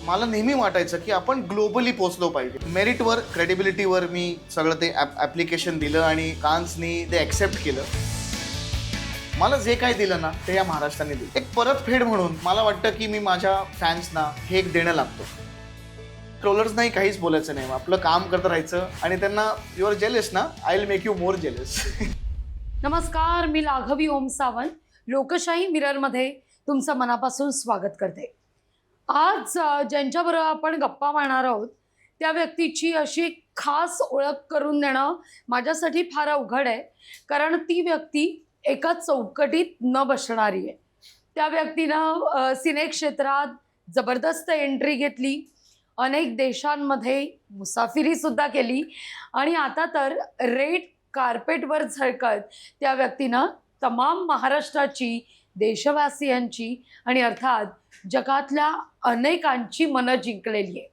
मला नेहमी वाटायचं की आपण ग्लोबली पोहोचलो पाहिजे. मेरिटवर, क्रेडिबिलिटीवर मी सगळं ते ॲप्लिकेशन दिलं आणि कान्सनी ते ॲक्सेप्ट केलं. मला जे काय दिलं ना ते या महाराष्ट्राने दिलं. एक परतफेड म्हणून मला वाटतं की मी माझ्या फॅन्सना हे एक देणं लागतो. ट्रोलर्स नाही काहीच बोलायचं नाही, आपलं काम करत राहायचं आणि त्यांना युअर जेलस ना, I will make you more jealous. नमस्कार, मी लाघवी ओम सावंत लोकशाही मिररमध्ये तुमचं मनापासून स्वागत करते. आज ज्यांच्याबरोबर आपण गप्पा मारणार आहोत त्या व्यक्तीची अशी खास ओळख करून देणं माझ्यासाठी फार अवघड आहे, कारण ती व्यक्ती एका चौकटीत न बसणारी आहे. त्या व्यक्तीनं सिने क्षेत्रात जबरदस्त एंट्री घेतली, अनेक देशांमध्ये मुसाफिरीसुद्धा केली आणि आता तर रेड कार्पेटवर झळकत त्या व्यक्तीनं तमाम महाराष्ट्राची, देशवासियांची आणि अर्थात जगातल्या अनेकांची मनं जिंकलेली आहे.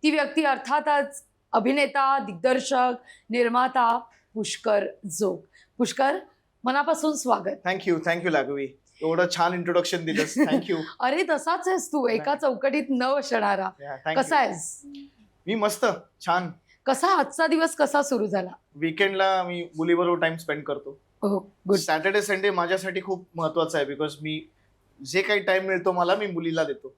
ती व्यक्ती अर्थातच अभिनेता, दिग्दर्शक, निर्माता पुष्कर जोग. पुष्कर, मनापासून स्वागत. थँक्यू लाघवी, एवढं छान इंट्रोडक्शन दिलंस. थँक्यू. अरे तसाच आहेस तू, एका चौकटीत न बसणारा. कसा आहेस? मी मस्त, छान. कसा आजचा दिवस कसा सुरू झाला? वीकेंडला मी मुलीबरोबर टाइम स्पेंड करतो. गुड. सॅटर्डे संडे माझ्यासाठी खूप महत्वाचा आहे, बिकॉज मी जे काही टाइम मिळतो मला मी मुलीला देतो.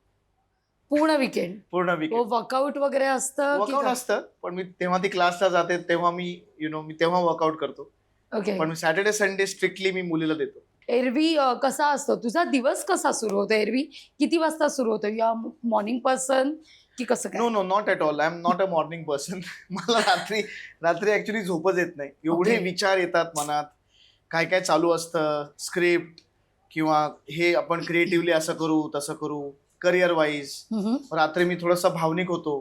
पूर्ण वीकेंड वर्कआउट वगैरे असतं? वर्कआउट असतं, पण मी तेव्हा ती क्लासला जाते तेव्हा मी मी तेव्हा वर्कआउट करतो. ओके. पण सॅटर्डे संडे स्ट्रिक्टली मी मुलीला देतो. एरवी कसा असतो तुझा दिवस, कसा सुरू होतो? एरवी किती वाजता सुरू होतो? या मॉर्निंग पर्सन की कसं काय? No not at all. I am not a morning person. मला रात्री ऍक्च्युली झोपच येत नाही. एवढे विचार येतात मनात, काय काय चालू असतं, स्क्रिप्ट किंवा हे आपण क्रिएटिव्हली असं करू तसं करू, करिअर वाईज. रात्री मी थोडासा भावनिक होतो.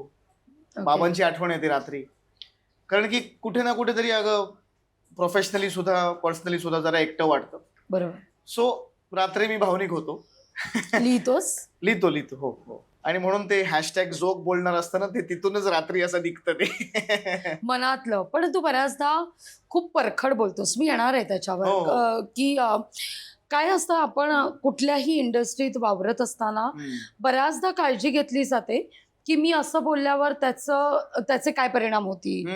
बाबांची आठवण येते रात्री, कारण की कुठे ना कुठेतरी अगं प्रोफेशनली सुद्धा पर्सनली सुद्धा जरा एकटं वाटतं. बरोबर. सो रात्री मी भावनिक होतो. लिहितोस? लिहितो. हो. आणि म्हणून ते हॅशटॅग जोक बोलणार असताना ते तिथूनच रात्री असं निघतं ते मनातलं. पण तू बऱ्याचदा खूप परखड बोलतोस, मी येणार आहे त्याच्यावर. की काय असतं, आपण कुठल्याही इंडस्ट्रीत वावरत असताना बऱ्याचदा काळजी घेतली जाते की मी असं बोलल्यावर त्याचे काय परिणाम होतील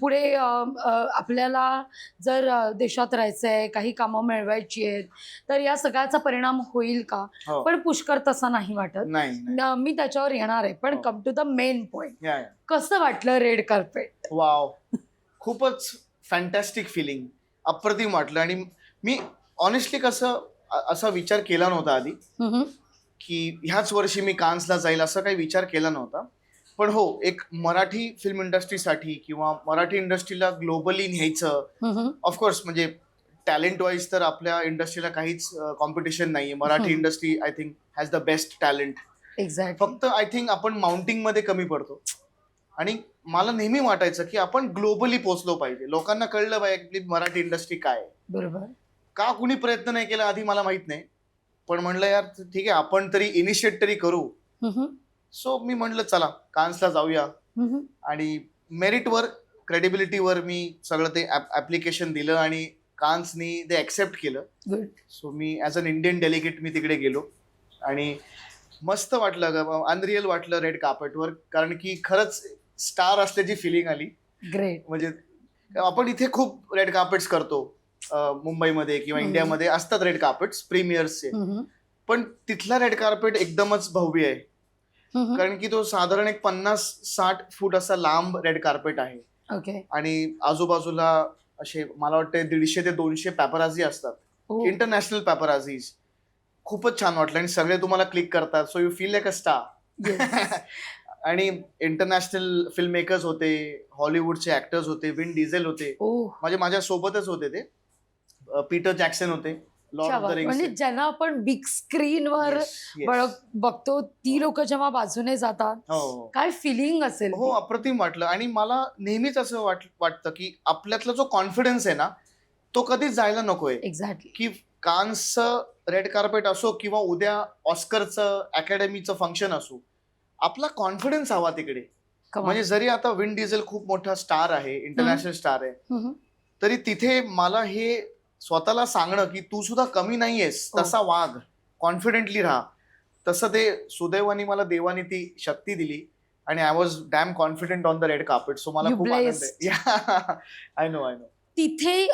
पुढे. आपल्याला जर देशात राहायचंय, काही कामं मिळवायची आहेत, तर या सगळ्याचा परिणाम होईल का? पण पुष्कर तसा नाही वाटत. मी त्याच्यावर येणार आहे, पण come to the main point. कसं वाटलं रेड कार्पेट? वाव, खूपच फॅन्टॅस्टिक फिलिंग, अप्रतिम वाटलं. आणि मी ऑनेस्टली असा विचार केला नव्हता आधी की ह्याच वर्षी मी कान्सला जाईल, असं काही विचार केला नव्हता. पण हो, एक मराठी फिल्म इंडस्ट्रीसाठी किंवा मराठी इंडस्ट्रीला ग्लोबली न्यायचं, ऑफकोर्स म्हणजे टॅलेंट वाईज तर आपल्या इंडस्ट्रीला काहीच कॉम्पिटिशन नाहीये. Marathi industry I think has the best talent. Exact. फक्त आय थिंक आपण माउंटिंग मध्ये कमी पडतो. आणि मला नेहमी वाटायचं की आपण ग्लोबली पोहोचलो पाहिजे, लोकांना कळलं पाहिजे मराठी इंडस्ट्री काय आहे. बरोबर. का कुणी प्रयत्न नाही केला आधी मला माहित नाही, पण म्हणलं यार ठीक आहे, आपण तरी इनिशिएट तरी करू. सो मी म्हणलं चला कान्सला जाऊया. आणि मेरिटवर, क्रेडिबिलिटीवर मी सगळं ते ॲप्लिकेशन दिलं आणि कान्सनी ते ॲक्सेप्ट केलं. सो मी ॲज अन इंडियन डेलिगेट मी तिकडे गेलो आणि मस्त वाटलं, अनरियल वाटलं रेड कार्पेटवर, कारण की खरंच स्टार असल्याची फिलिंग आली. ग्रेट. म्हणजे आपण इथे खूप रेड कार्पेट्स करतो, मुंबईमध्ये किंवा इंडियामध्ये असतात रेड कार्पेट्स प्रीमियर्सचे, पण तिथला रेड कार्पेट एकदमच भव्य आहे. कारण की तो साधारण एक 50-60 फूट असा लांब रेड कार्पेट आहे. ओके. आणि आजूबाजूला असे मला वाटतं 150 ते 200 पॅपराझी असतात, इंटरनॅशनल पॅपराझीज. खूपच छान वाटलं आणि सगळे तुम्हाला क्लिक करतात, so you feel like a star. आणि इंटरनॅशनल फिल्म मेकर्स होते, हॉलिवूडचे ऍक्टर्स होते, विन डिझेल होते, माझ्या सोबतच होते ते, पीटर जॅक्सन होते, लॉर्ड ऑफ द रिंग्स. म्हणजे ज्यांना आपण बिग स्क्रीनवर बघतो ती लोक जेव्हा बाजूने जातात, काय फिलिंग असेल? हो, अप्रतिम वाटलं. आणि मला नेहमीच असं वाटतं की आपल्यातला जो कॉन्फिडन्स आहे ना, तो कधीच जायला नकोय. एक्झॅक्टली. की कान्सचं रेड कार्पेट असो किंवा उद्या ऑस्करचं अकॅडमीचं फंक्शन असो, आपला कॉन्फिडन्स हवा तिकडे. म्हणजे जरी आता विन डिझेल खूप मोठा स्टार आहे, इंटरनॅशनल स्टार आहे, तरी तिथे मला हे स्वतःला सांगणं की तू सुद्धा कमी नाहीयेस, तसा वाग, कॉन्फिडेंटली राहा. तसं ते सुदैवाने मला देवाने ती शक्ती दिली आणि I was dam confident on the red carpet. So मला You खूप आनंद blessed. आहे. I know. तिथे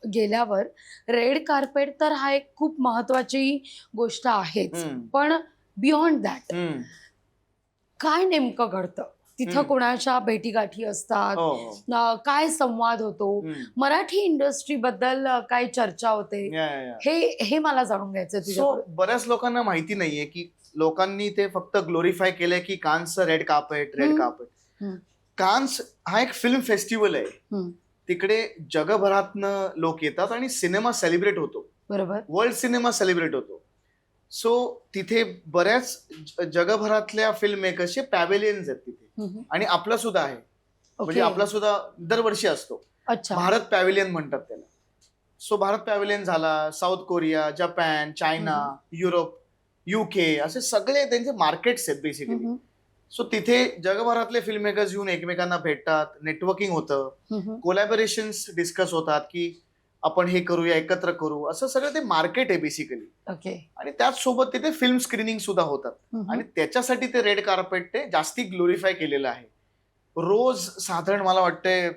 गेल्यावर रेड कार्पेट तर हा एक खूप महत्वाची गोष्ट आहेच, पण बियॉन्ड दॅट काय नेमकं घडतं तिथं? कोणाच्या भेटीगाठी असतात? काय संवाद होतो? मराठी इंडस्ट्री बद्दल काय चर्चा होते? हे मला जाणून घ्यायचं सो तुझ्याकडून. बऱ्याच लोकांना माहिती नाहीये की लोकांनी ते फक्त ग्लोरिफाय केलंय की कान्सचं रेड कार्पेट. कान्स हा एक फिल्म फेस्टिवल आहे. तिकडे जगभरातनं लोक येतात आणि सिनेमा सेलिब्रेट होतो. बरोबर. वर्ल्ड सिनेमा सेलिब्रेट होतो. सो तिथे बऱ्याच जगभरातल्या फिल्म मेकर्सचे पॅव्हेलियन्स आहेत तिथे आणि आपला सुद्धा आहे. म्हणजे आपला सुद्धा दरवर्षी असतो. अच्छा. भारत पॅव्हेलियन म्हणतात त्याला. सो भारत पॅव्हेलियन झाला, south Korea, Japan, China, Europe, UK असे सगळे त्यांचे मार्केट्स आहेत बेसिकली. सो तिथे जगभरातले फिल्म मेकर्स येऊन एकमेकांना भेटतात, नेटवर्किंग होतं, कोलॅबोरेशन्स डिस्कस होतात की आपण हे करूया, एकत्र करू, असं सगळं ते मार्केट आहे बेसिकली. ओके. आणि त्याच सोबत तिथे फिल्म स्क्रीनिंग सुद्धा होतात आणि त्याच्यासाठी ते रेड कार्पेट ते जास्ती ग्लोरिफाय केलेलं आहे. रोज साधारण मला वाटतंय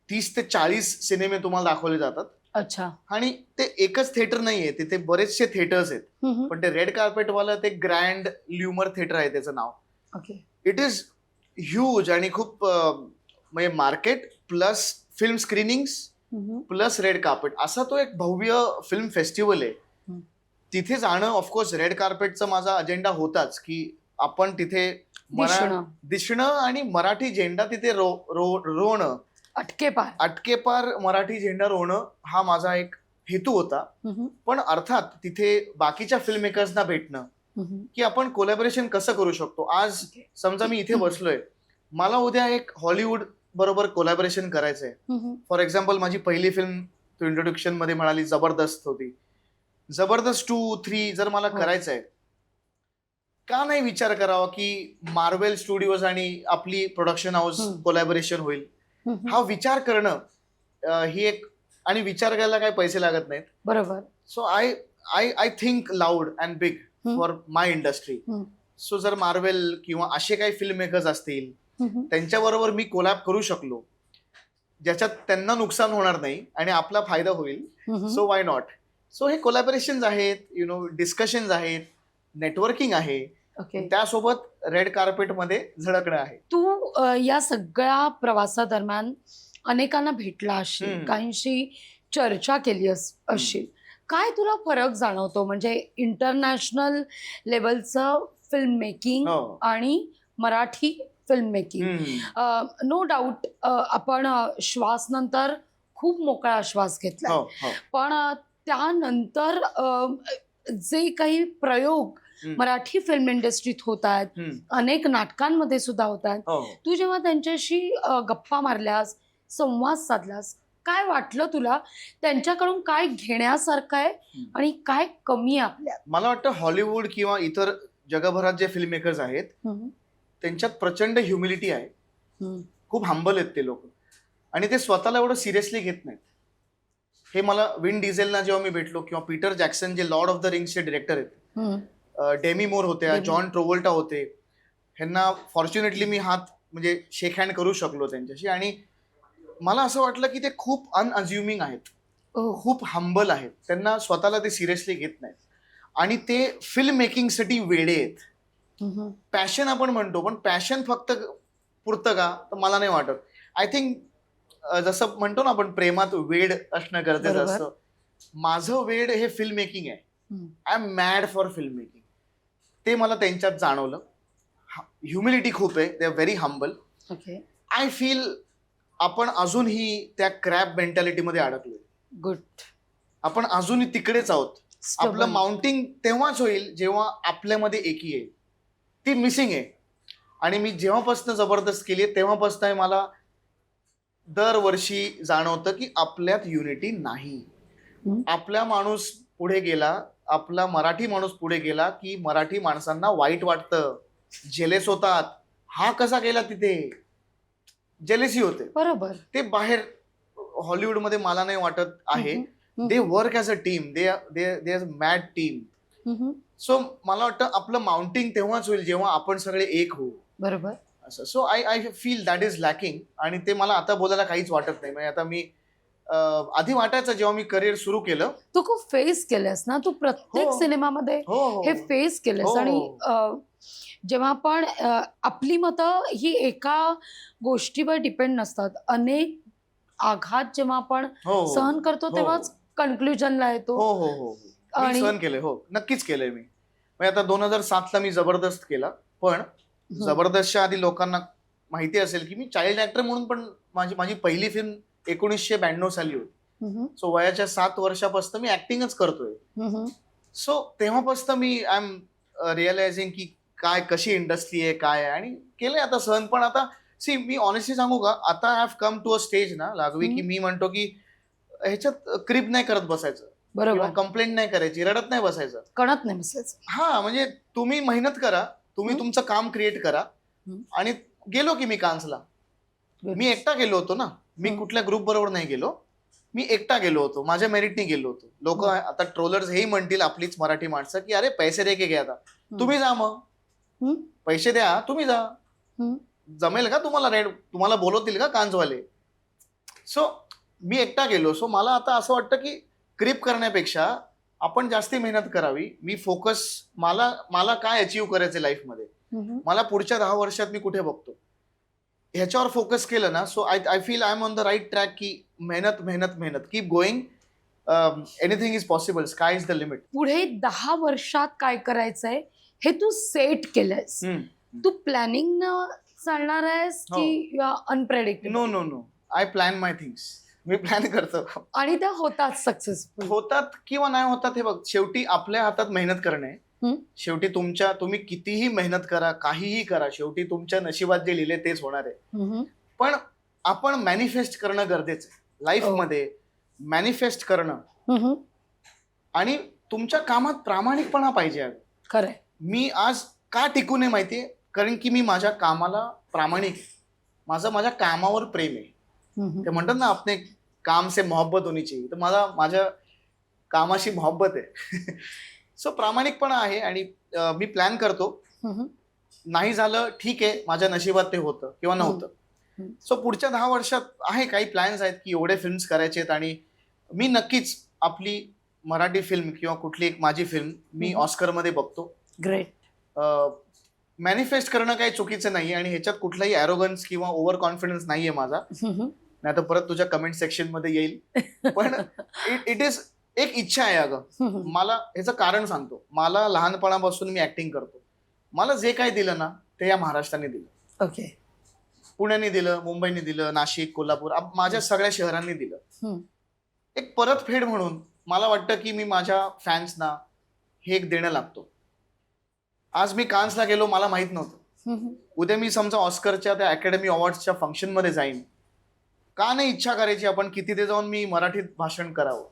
30 ते 40 सिनेमे तुम्हाला दाखवले जातात. अच्छा. आणि ते एकच थिएटर नाहीये, तिथे बरेचसे थिएटर्स आहेत. पण ते रेड कार्पेटवाला ते ग्रँड ल्युमर थिएटर आहे त्याचं नाव. ओके. इट इज ह्यूज आणि खूप म्हणजे market plus film screenings plus red carpet असा तो एक भव्य फिल्म फेस्टिवल आहे. तिथे जाणं ऑफकोर्स रेड कार्पेटचा माझा अजेंडा होताच की आपण तिथे दिसणं आणि मराठी झेंडा तिथे रोवणं, अटकेपार मराठी झेंडा रोवणं हा माझा एक हेतू होता. पण अर्थात तिथे बाकीच्या फिल्म मेकर्सना भेटणं की आपण कोलॅबोरेशन कसं करू शकतो. आज समजा मी इथे बसलोय, मला उद्या एक हॉलिवूड बरोबर कोलॅबोरेशन करायचंय. फॉर एक्झाम्पल माझी पहिली फिल्म तू इंट्रोडक्शन मध्ये म्हणाली जबरदस्त होती. जबरदस्त 2, 3 जर मला करायचंय, का नाही विचार करावा की मार्वेल स्टुडिओज आणि आपली प्रोडक्शन हाऊस कोलॅबोरेशन होईल. हा विचार करणं ही एक, आणि विचार करायला काही पैसे लागत नाहीत. बरोबर. So I think loud and big for my industry. So जर मार्वेल किंवा असे काही फिल्म मेकर्स असतील त्यांच्याबरोबर मी कोलॅब करू शकलो ज्याच्यात त्यांना नुकसान होणार नाही आणि आपला फायदा होईल, सो वाय नॉट. सो हे कोलॅबोरेशन आहेत, डिस्कशन्स आहेत, नेटवर्किंग आहे, त्यासोबत रेड कार्पेट मध्ये झळकणं आहे. तू या सगळ्या प्रवासादरम्यान अनेकांना भेटला असशील, काहींशी चर्चा केली असशील, काय तुला फरक जाणवतो? म्हणजे इंटरनॅशनल लेवलचं फिल्म मेकिंग आणि Marathi film making. No doubt आपण श्वास नंतर खूप मोकळा श्वास घेतला, पण त्यानंतर जे काही प्रयोग मराठी फिल्म इंडस्ट्रीत होत आहेत, अनेक नाटकांमध्ये सुद्धा होत आहेत, तू जेव्हा त्यांच्याशी गप्पा मारल्यास, संवाद साधलास, काय वाटलं तुला? त्यांच्याकडून काय घेण्यासारखं आहे आणि काय कमी आहे आपल्यात? मला वाटतं हॉलिवूड किंवा इतर जगभरात जे फिल्म मेकर्स आहेत त्यांच्यात प्रचंड ह्युमिलिटी आहे. खूप हंबल आहेत ते लोक आणि ते स्वतःला एवढं सिरियसली घेत नाहीत. हे मला विन डिझेलना जेव्हा मी भेटलो किंवा पीटर जॅक्सन जे लॉर्ड ऑफ द रिंग्सचे डिरेक्टर आहेत, डेमी मोर होत्या, जॉन ट्रोवोल्टा होते, ह्यांना फॉर्च्युनेटली मी हात म्हणजे शेक हँड करू शकलो त्यांच्याशी. आणि मला असं वाटलं की ते खूप अनअज्युमिंग आहेत, खूप हंबल आहेत, त्यांना स्वतःला ते सिरियसली घेत नाहीत आणि ते फिल्म मेकिंगसाठी वेडे आहेत. पॅशन आपण म्हणतो, पण पॅशन फक्त पुरतं का तर मला नाही वाटत. आय थिंक जसं म्हणतो ना आपण प्रेमात वेड असणं गरजेचं असतं, माझं वेड हे फिल्म मेकिंग आहे. I am mad for film making. ते मला त्यांच्यात जाणवलं. ह्युमिलिटी खूप आहे, they are very humble. I feel आपण अजूनही त्या क्रॅब मेंटॅलिटीमध्ये अडकलोय. गुड. आपण अजूनही तिकडेच आहोत. आपलं माउंटिंग तेव्हाच होईल जेव्हा आपल्यामध्ये एकी येईल. ती मिसिंग आहे. आणि मी जेव्हापासून जबरदस्त केली आहे तेव्हापासून मला दरवर्षी जाणवतं की आपल्यात युनिटी नाही. आपला माणूस पुढे गेला, आपला मराठी माणूस पुढे गेला की मराठी माणसांना वाईट वाटतं, जेलेस होतात. हा कसा गेला तिथे, जेलेसी होते. बरोबर. ते बाहेर हॉलिवूडमध्ये मला नाही वाटत आहे. They work as a team, they are mad team. So मला वाटतं आपलं माउंटिंग तेव्हाच होईल जेव्हा आपण सगळे एक होऊ. बरोबर. असं so I feel that is lacking. आणि ते मला आता बोलायला काहीच वाटत नाही. म्हणजे आता मी आधी वाटायचं जेव्हा मी करिअर सुरू केलं. तू खूप फेस केलंस ना, तू प्रत्येक हो. सिनेमामध्ये हो हे फेस केलंस. हो. आणि जेव्हा आपण आपली मतं ही एका गोष्टीवर डिपेंड नसतात. अनेक आघात जेव्हा आपण हो सहन करतो हो तेव्हाच कन्क्लुजनला येतो. हो हो हो मी आणि सहन केलंय. हो नक्कीच केलंय मी. म्हणजे आता 2007 ला मी जबरदस्त केला. पण जबरदस्तच्या आधी लोकांना माहिती असेल की मी चाइल्ड ऍक्टर म्हणून पण माझी माझी पहिली फिल्म 1992 साली होती. सो वयाच्या 7 वर्षापासून मी ऍक्टिंगच करतोय. सो तेव्हापासून मी आय एम रिअलायझिंग की काय कशी इंडस्ट्री आहे काय आहे. आणि केलंय आता सहन. पण आता सी मी ऑनेस्टली सांगू का, आता I have come to a stage ना लागवी की मी म्हणतो की ह्याच्यात क्रिप नाही करत बसायचं किंवा बरोबर. कंप्लेंट नाही करायची, रडत नाही बसायचं. कळत नाही बसायचं. हा म्हणजे तुम्ही मेहनत करा, तुम्ही तुमचं काम क्रिएट करा. आणि गेलो की मी कान्सला. मी एकटा गेलो होतो ना. मी कुठल्या ग्रुप बरोबर नाही गेलो. मी एकटा गेलो होतो. माझ्या मेरिटने गेलो होतो. लोक आता ट्रोलर्स हेही म्हणतील आपलीच मराठी माणसं की अरे पैसे दे के घ्या आता. तुम्ही जा मग. पैसे द्या तुम्ही जा. जमेल का तुम्हाला रेड, तुम्हाला बोलवतील का कान्सवाले. सो मी एकटा गेलो. सो मला आता असं वाटतं की क्रिप करण्यापेक्षा आपण जास्ती मेहनत करावी. मी फोकस मला काय अचीव्ह करायचं लाईफमध्ये, मला पुढच्या 10 वर्षात मी कुठे बघतो ह्याच्यावर फोकस केलं ना. So I feel I am on the right track की मेहनत मेहनत मेहनत keep going. Anything is possible. Sky is the limit. पुढे 10 वर्षात काय करायचंय हे तू सेट केलंयस. तू प्लॅनिंग न चालणार आहेस की unpredictable? No no no I plan my things. मी प्लॅन करतो आणि त्या होतात सक्सेसफुल. होतात किंवा नाही होतात हे बघ. शेवटी आपल्या हातात मेहनत करणे. शेवटी तुम्ही कितीही मेहनत करा, काहीही करा, शेवटी तुमच्या नशिबात जे लिहिले तेच होणार आहे. पण आपण मॅनिफेस्ट करणं गरजेचं आहे लाईफमध्ये. मॅनिफेस्ट करणं आणि तुमच्या कामात प्रामाणिकपणा पाहिजे. खरंय. मी आज का टिकू नये माहितीये, कारण की मी माझ्या कामाला प्रामाणिक आहे. माझ्या कामावर प्रेम आहे. ते म्हणतात ना आपने काम से मोहब्बत होनी चाहिए. तर मला माझ्या कामाशी मोहब्बत आहे. सो प्रामाणिकपणा आहे. आणि मी प्लॅन करतो. नाही झालं ठीक आहे, माझ्या नशिबात ते होतं किंवा नव्हतं. सो पुढच्या 10 वर्षात आहे काही प्लॅन्स आहेत की एवढे फिल्म्स करायचे आहेत. आणि मी नक्कीच आपली मराठी फिल्म किंवा कुठली एक माझी फिल्म मी ऑस्करमध्ये बघतो. ग्रेट. मॅनिफेस्ट करणं काही चुकीचं नाही आणि ह्याच्यात कुठलाही ॲरोगन्स किंवा ओव्हर कॉन्फिडन्स नाहीये माझा. नाही तर परत तुझ्या कमेंट सेक्शन मध्ये येईल. पण इट इज एक इच्छा आहे अगं. मला ह्याचं कारण सांगतो. मला लहानपणापासून मी ऍक्टिंग करतो. मला जे काही दिलं ना ते या महाराष्ट्राने दिलं. ओके. पुण्याने दिलं, मुंबईने दिलं, नाशिक, कोल्हापूर, माझ्या सगळ्या शहरांनी दिलं. एक परतफेड म्हणून मला वाटतं की मी माझ्या फॅन्सना हे एक देणं लागतो. आज मी कान्सला गेलो, मला माहित नव्हतं. उद्या मी समजा ऑस्करच्या त्या अकॅडमी अवॉर्ड्सच्या फंक्शन मध्ये जाईन. का नाही इच्छा करायची आपण की तिथे जाऊन मी मराठीत भाषण करावं.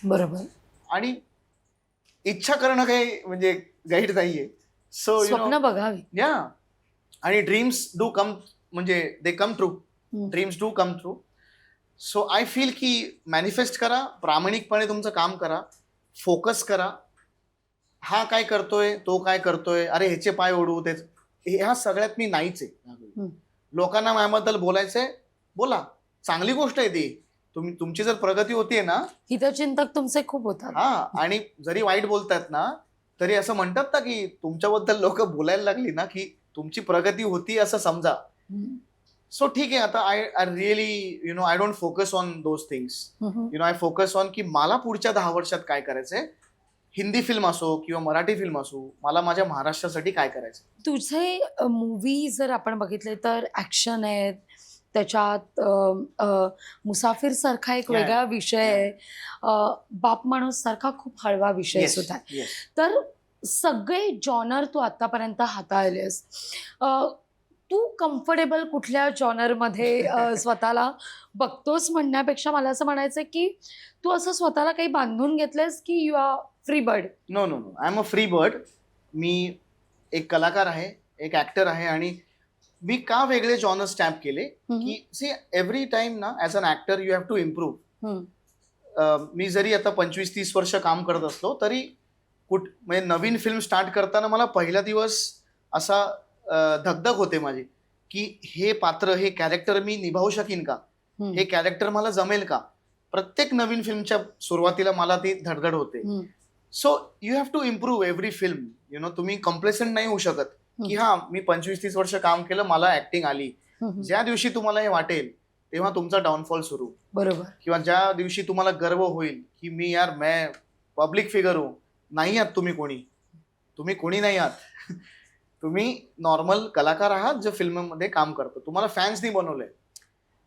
बरोबर. आणि इच्छा करणं काही म्हणजे गाईड नाहीये. सो स्वप्न बघावी. या. आणि ड्रीम्स डू कम, म्हणजे they come true. Dreams do come true. So I feel की मॅनिफेस्ट करा, प्रामाणिकपणे तुमचं काम करा, फोकस करा. हा काय करतोय, तो काय करतोय, अरे ह्याचे पाय ओढू, तेच ह्या सगळ्यात मी नाहीच आहे. लोकांना माझ्याबद्दल बोलायचंय, बोला, चांगली गोष्ट आहे ती. तुमची जर प्रगती होतीये ना. हितचिंतक तुमचे खूप होतात. हा. आणि जरी वाईट बोलतायत ना तरी असं म्हणतात ना की तुमच्याबद्दल लोक बोलायला लागली ना की तुमची प्रगती होती असं समजा. सो ठीक आहे. आता I really I don't focus on those things. I focus on की मला पुढच्या 10 वर्षात काय करायचंय. हिंदी फिल्म असो किंवा मराठी फिल्म असो, मला माझ्या महाराष्ट्रासाठी काय करायचं. तुझे मूवी जर आपण बघितले तर ऍक्शन आहेत, त्याच्यात मुसाफिर सारखा एक वेगळा विषय आहे, बाप माणूस सारखा खूप हळवा विषय सुद्धा आहे. तर सगळे जॉनर तू आतापर्यंत हाताळलेस. तू कम्फर्टेबल कुठल्या जॉनरमध्ये स्वतःला बघतोस म्हणण्यापेक्षा मला असं म्हणायचं की तू असं स्वतःला काही बांधून घेतलंयस की you are free bird? No no no, I am a free bird. मी एक कलाकार आहे, एक ऍक्टर आहे. आणि मी का वेगळे जॉनर स्टॅम्प केले की सी एव्हरी टाइम ना as an actor you have to improve. मी जरी आता 25-30 वर्ष काम करत असलो तरी म्हणजे नवीन फिल्म स्टार्ट करताना मला पहिला दिवस असा धगधग होते माझी की हे पात्र, हे कॅरेक्टर मी निभावू शकीन का, हे कॅरेक्टर मला जमेल का. प्रत्येक नवीन फिल्मच्या सुरुवातीला मला ती धडधड होते. So you have to improve every film. You know, तुम्ही कम्प्लेसंट नाही होऊ शकत की हा मी 25-30 वर्ष काम केलं, मला ऍक्टिंग आली. ज्या दिवशी तुम्हाला हे वाटेल तेव्हा तुमचा डाऊनफॉल सुरू. बरोबर. किंवा ज्या दिवशी तुम्हाला गर्व होईल की मी यार मैं पब्लिक फिगर हूं. नाही आहात तुम्ही कोणी नाही आहात. तुम्ही नॉर्मल कलाकार आहात जो फिल्म मध्ये काम करतो. तुम्हाला फॅन्सनी बनवलंय.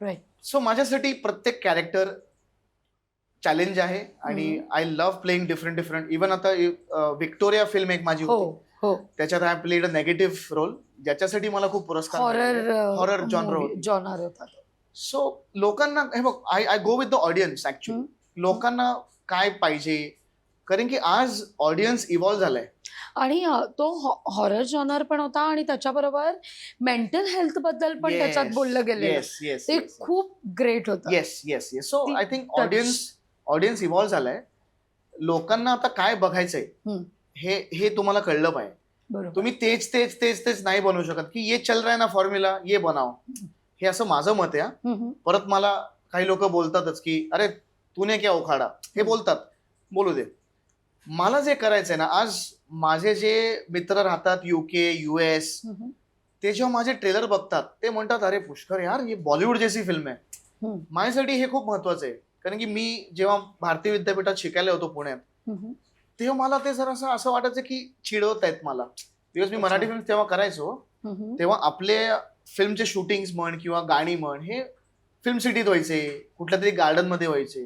राईट. सो माझ्यासाठी प्रत्येक कॅरेक्टर चॅलेंज आहे आणि I love playing different. Even आता विक्टोरिया फिल्म एक माझी होती, त्याच्यात I played a negative role, ज्याच्यासाठी मला खूप पुरस्कार, हॉरर जॉनर होता. सो लोकांना हे बघ, I go with the audience. Actually लोकांना काय पाहिजे, कारण की आज ऑडियन्स इव्हॉल्व्ह झालाय. आणि तो हॉरर जॉनर पण होता आणि त्याच्याबरोबर मेंटल हेल्थ बद्दल पण त्याच्यात बोललं गेलं. ते खूप ग्रेट होतं. Yes. So I think audience evolve झालाय. लोकांना आता काय बघायचंय हे तुम्हाला कळलं पाहिजे. तुम्ही तेच नाही बनवू शकत की ये चल रहा है ना फॉर्म्युला, ये बनाव. हे असं माझं मत आहे. परत मला काही लोक बोलतातच की अरे तूने क्या उखाडा, हे बोलतात, बोलू दे. मला जे करायचंय ना, आज माझे जे मित्र राहतात UK, US, ते जेव्हा माझे ट्रेलर बघतात ते म्हणतात अरे पुष्कर यार ये बॉलिवूड जैसी फिल्म आहे. माझ्यासाठी हे खूप महत्वाचं आहे, कारण की मी जेव्हा भारतीय विद्यापीठात शिकायला होतो पुण्यात, तेव्हा मला ते जर असं वाटायचं की चिडवत आहेत मला. बिकॉज मी मराठी फिल्म तेव्हा करायचो, तेव्हा आपले फिल्मचे शूटिंग म्हण किंवा गाणी म्हण हे फिल्म सिटीत व्हायचे, कुठल्या तरी गार्डन मध्ये व्हायचे.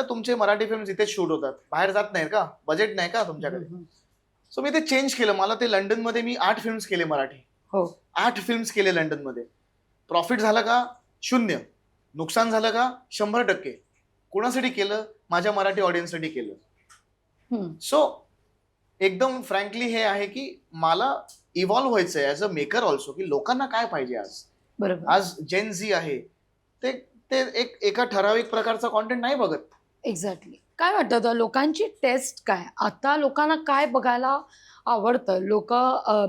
तुमचे मराठी फिल्म इथेच शूट होतात, बाहेर जात नाहीत का, बजेट नाही का तुमच्याकडे. सो मी ते चेंज केलं. मला ते लंडन मध्ये मी 8 फिल्म्स केले मराठी. 8 फिल्म्स केले लंडन मध्ये. प्रॉफिट झालं का 0, नुकसान झालं का 100%. कोणासाठी केलं, माझ्या मराठी ऑडियन्ससाठी केलं. सो एकदम फ्रँकली हे आहे की मला इव्हॉल्व्ह व्हायचंय ऍज अ मेकर ऑल्सो, की लोकांना काय पाहिजे आज. आज जेन झी आहे ते एका ठराविक प्रकारचा कॉन्टेंट नाही बघत. एक्झॅक्टली. काय वाटतं लोकांची टेस्ट काय, आता लोकांना काय बघायला आवडतं? लोक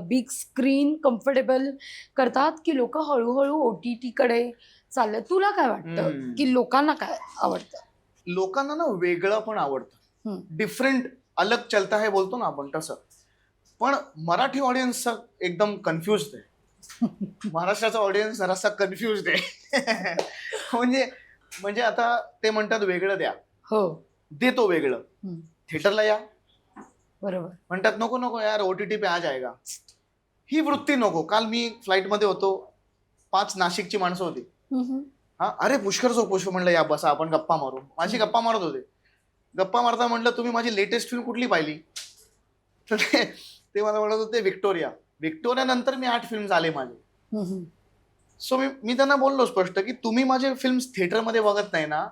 बिग स्क्रीन कम्फर्टेबल करतात की लोक हळूहळू OTT कडे चालले? तुला काय वाटतं की लोकांना काय आवडतं? लोकांना ना वेगळं पण आवडतं, डिफरंट, अलग चलता है बोलतो ना आपण तसं. पण मराठी ऑडियन्स एकदम कन्फ्युज्ड आहे. महाराष्ट्राचा ऑडियन्स जरासा कन्फ्युज्ड आहे. म्हणजे आता ते म्हणतात वेगळं द्या, देतो वेगळं. थिएटरला या, बरोबर. म्हणतात नको यार OTT पे आ जाएगा. ही वृत्ती नको. काल मी फ्लाईट मध्ये होतो, 5 नाशिकची माणसं होती. अरे पुष्कर म्हणलं या बसा आपण गप्पा मारू. माझी गप्पा मारत होते. गप्पा मारता म्हणलं तुम्ही माझी लेटेस्ट फिल्म कुठली पाहिली, तर ते मला म्हणत होते विक्टोरिया नंतर मी 8 फिल्म आले माझे. सो मी त्यांना बोललो स्पष्ट की तुम्ही माझे फिल्म थिएटरमध्ये बघत नाही ना,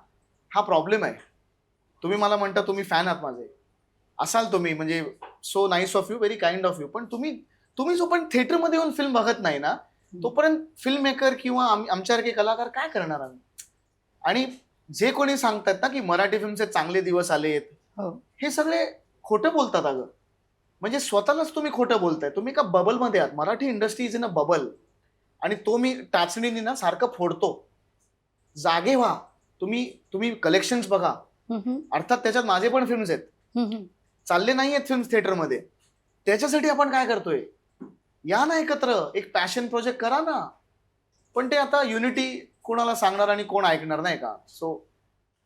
हा प्रॉब्लेम आहे. तुम्ही मला म्हणता तुम्ही फॅन आहात माझे, असाल तुम्ही, म्हणजे so nice of you, very kind of you. पण तुम्ही जो पण थिएटरमध्ये येऊन फिल्म बघत नाही ना, तोपर्यंत फिल्म मेकर किंवा आमच्यासारखे कलाकार काय करणार आम्ही. आणि जे कोणी सांगतात ना की मराठी फिल्मचे चांगले दिवस आलेत, हे सगळे खोटं बोलतात. अगं म्हणजे स्वतःलाच तुम्ही खोटं बोलताय. तुम्ही का बबलमध्ये आहात. Marathi industry is in a bubble, आणि तो मी टाचणीने ना सारखं फोडतो. जागे व्हा. तुम्ही कलेक्शन्स बघा. अर्थात त्याच्यात माझे पण फिल्म्स आहेत, चालले नाही आहेत फिल्म्स थिएटरमध्ये. त्याच्यासाठी आपण काय करतोय, या ना एकत्र एक पॅशन प्रोजेक्ट करा ना. पण ते आता युनिटी कोणाला सांगणार आणि कोण ऐकणार, नाही का. सो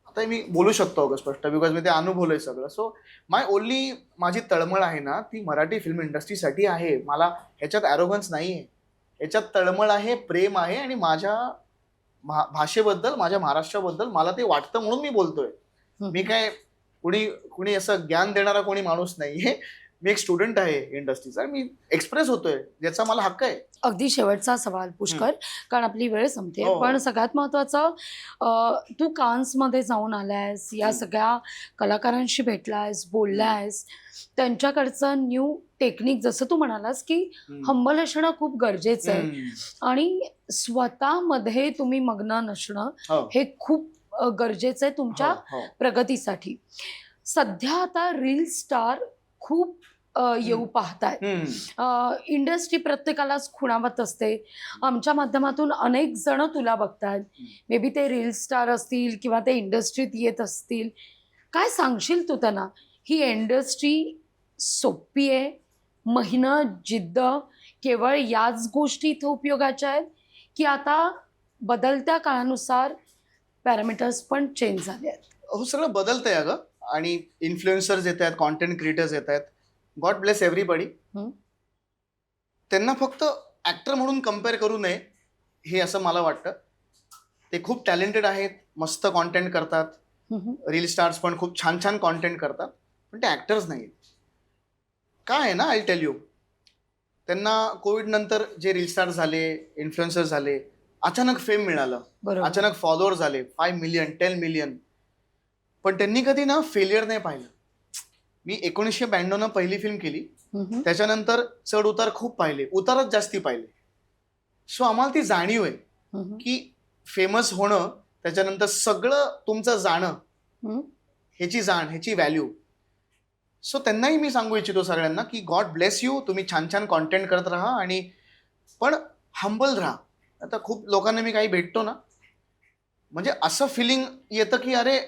आता मी बोलू शकतो अगं स्पष्ट, बिकॉज मी ते अनुभवलंय सगळं. सो माझी तळमळ आहे ना, ती मराठी फिल्म इंडस्ट्रीसाठी आहे. मला ह्याच्यात ॲरोगन्स नाहीये, ह्याच्यात तळमळ आहे, प्रेम आहे. आणि माझ्या भाषेबद्दल, माझ्या महाराष्ट्राबद्दल मला ते वाटतं म्हणून मी बोलतोय. मी काय कुणी असं ज्ञान देणारा कोणी माणूस नाहीये. मी एक स्टुडंट आहे इंडस्ट्रीचा, मी एक्सप्रेस होतोय, ज्याचा मला हक्क आहे. अगदी शेवटचा सवाल पुष्कर, कारण आपली वेळ संपते. पण सगळ्यात महत्वाचं, तू कान्समध्ये जाऊन आलायस, या सगळ्या कलाकारांशी भेटलायस, बोललायस, त्यांच्याकडचं न्यू टेक्निक, जसं तू म्हणालास की हंबल असणं खूप गरजेचं आहे आणि स्वतःमध्ये तुम्ही मग्न नसणं हे खूप गरजेचं आहे तुमच्या प्रगतीसाठी. सध्या आता रील स्टार खूप येऊ पाहतायत. इंडस्ट्री प्रत्येकालाच खुणावत असते. आमच्या माध्यमातून अनेक जण तुला बघतात. मे बी ते रील स्टार असतील किंवा ते इंडस्ट्रीत येत असतील. काय सांगशील तू त्यांना? ही इंडस्ट्री सोपी आहे? मेहनत, जिद्द केवळ याच गोष्टी इथं उपयोगाच्या आहेत, की आता बदलत्या काळानुसार पॅरामीटर्स पण चेंज झाले आहेत? हो, सगळं बदलतंय अगं. आणि इन्फ्लुएन्सर्स येत आहेत, कॉन्टेंट क्रिएटर्स येत आहेत. God bless everybody. त्यांना फक्त ॲक्टर म्हणून कम्पेअर करू नये, हे असं मला वाटतं. ते खूप टॅलेंटेड आहेत, मस्त कॉन्टेंट करतात. रील स्टार्स पण खूप छान छान कॉन्टेंट करतात, पण ते ॲक्टर्स नाही. काय आहे ना, आय टेल यू, त्यांना कोविड नंतर जे रील स्टार्स झाले, इन्फ्लुएन्सर्स झाले, अचानक फेम मिळालं, बरोबर. अचानक फॉलोअर झाले 5 मिलियन 10 मिलियन. पण त्यांनी कधी ना फेलियर नाही पाहिलं. मी 1992 पहिली फिल्म केली, त्याच्यानंतर चढ उतार खूप पाहिले, उतारच जास्ती पाहिले. सो आम्हाला ती जाणीव आहे की फेमस होणं, त्याच्यानंतर सगळं तुमचं जाणं, ह्याची जाण, ह्याची व्हॅल्यू. सो त्यांनाही मी सांगू इच्छितो सगळ्यांना की गॉड ब्लेस यू, तुम्ही छान छान कॉन्टेंट करत राहा, आणि पण हंबल राहा. आता खूप लोकांना मी काही भेटतो ना, म्हणजे असं फिलिंग येतं की अरे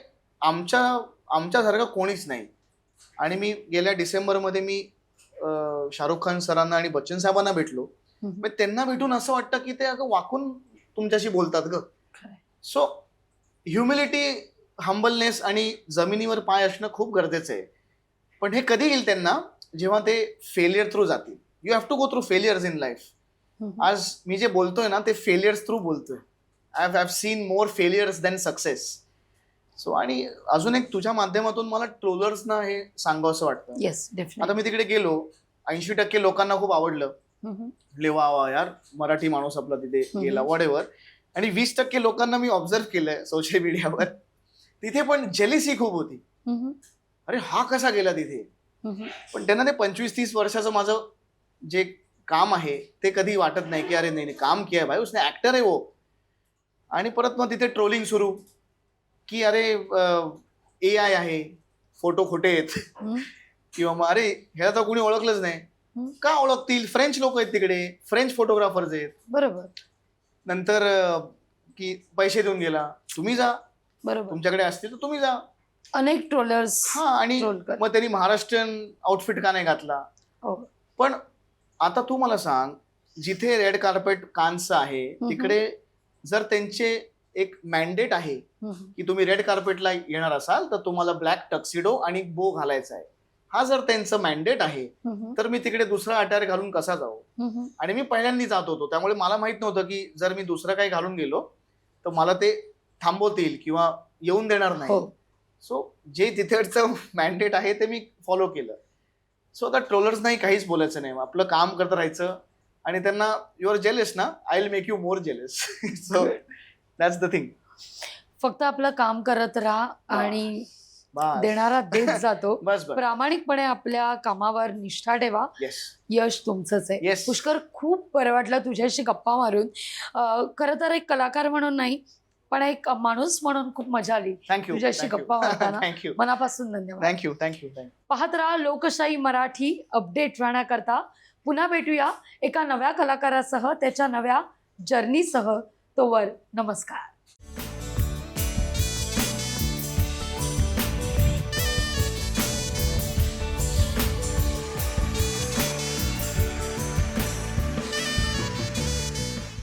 आमच्यासारखं कोणीच नाही. आणि मी गेल्या डिसेंबरमध्ये मी शाहरुख खान सरांना आणि बच्चन साहेबांना भेटलो. मग त्यांना भेटून असं वाटतं की ते अगं वाकून तुमच्याशी बोलतात ग. सो ह्युमिलिटी, हंबलनेस आणि जमिनीवर पाय असणं खूप गरजेचं आहे. पण हे कधी येईल त्यांना, जेव्हा ते फेलियर थ्रू जातील. You have to go through failures in life. आज मी जे बोलतोय ना, ते फेलियर्स थ्रू बोलतोय. I have seen more failures than success. So आणि अजून एक तुझ्या माध्यमातून मला ट्रोलर्सना हे सांगावं असं वाटतं. येस, आता मी तिकडे गेलो, 80% लोकांना खूप आवडलं. वा वा यार, मराठी माणूस आपला तिथे गेला, वॉट एव्हर. आणि 20% लोकांना मी ऑब्झर्व केलंय सोशल मीडियावर, तिथे पण जेलिसी खूप होती. अरे हा कसा गेला तिथे. पण त्यांना ते 25-30 वर्षाचं माझं जे काम आहे ते कधी वाटत नाही की अरे नाही काम किया भाई, उसने ऍक्टर आहे वो. आणि परत मग तिथे ट्रोलिंग सुरू की अरे AI आहे, फोटो खोटे आहेत, किंवा मग अरे ह्याला तर कोणी ओळखलंच नाही. का ओळखतील, फ्रेंच लोक आहेत तिकडे, फ्रेंच फोटोग्राफर्स आहेत. बरोबर. नंतर की पैसे देऊन गेला, तुम्ही जा, बरोबर, तुमच्याकडे असतील तर तुम्ही जा. अनेक ट्रोलर्स. हा, आणि मग त्यांनी महाराष्ट्रीयन आउटफिट का नाही घातला. पण आता तू मला सांग, जिथे रेड कार्पेट कान्सचं आहे तिकडे जर त्यांचे एक मॅन्डेट आहे की तुम्ही रेड कार्पेटला येणार असाल तर तुम्हाला ब्लॅक टक्सिडो आणि बो घालायचा आहे, हा जर त्यांचं मॅन्डेट आहे, तर मी तिकडे दुसरा अटायर घालून कसा जाऊ. आणि मी पहिल्यांदा जात होतो, त्यामुळे मला माहित नव्हतं की जर मी दुसरं काही घालून गेलो तर मला ते थांबवतील किंवा येऊन देणार नाही. सो जे तिथेचं मॅन्डेट आहे ते मी फॉलो केलं. सो आता ट्रोलर्सनाही काहीच बोलायचं नाही, आपलं काम करत राहायचं. आणि त्यांना यू आर जेलस ना, I will make you more jealous. So that's the thing. फक्त आपलं काम करत राहा आणि देणारा देत जातो. प्रामाणिकपणे आपल्या कामावर निष्ठा ठेवा, यश तुमचंच आहे. पुष्कर, खूप बरं वाटलं तुझ्याशी गप्पा मारून. खरं तर एक कलाकार म्हणून नाही, पण एक माणूस म्हणून खूप मजा आली तुझ्याशी गप्पा मारताना. मनापासून धन्यवाद. थँक्यू. पाहत राहा लोकशाही मराठी. अपडेट राहण्याकरता पुन्हा भेटूया एका नव्या कलाकारासह, त्याच्या नव्या जर्नीसह. तोवर नमस्कार.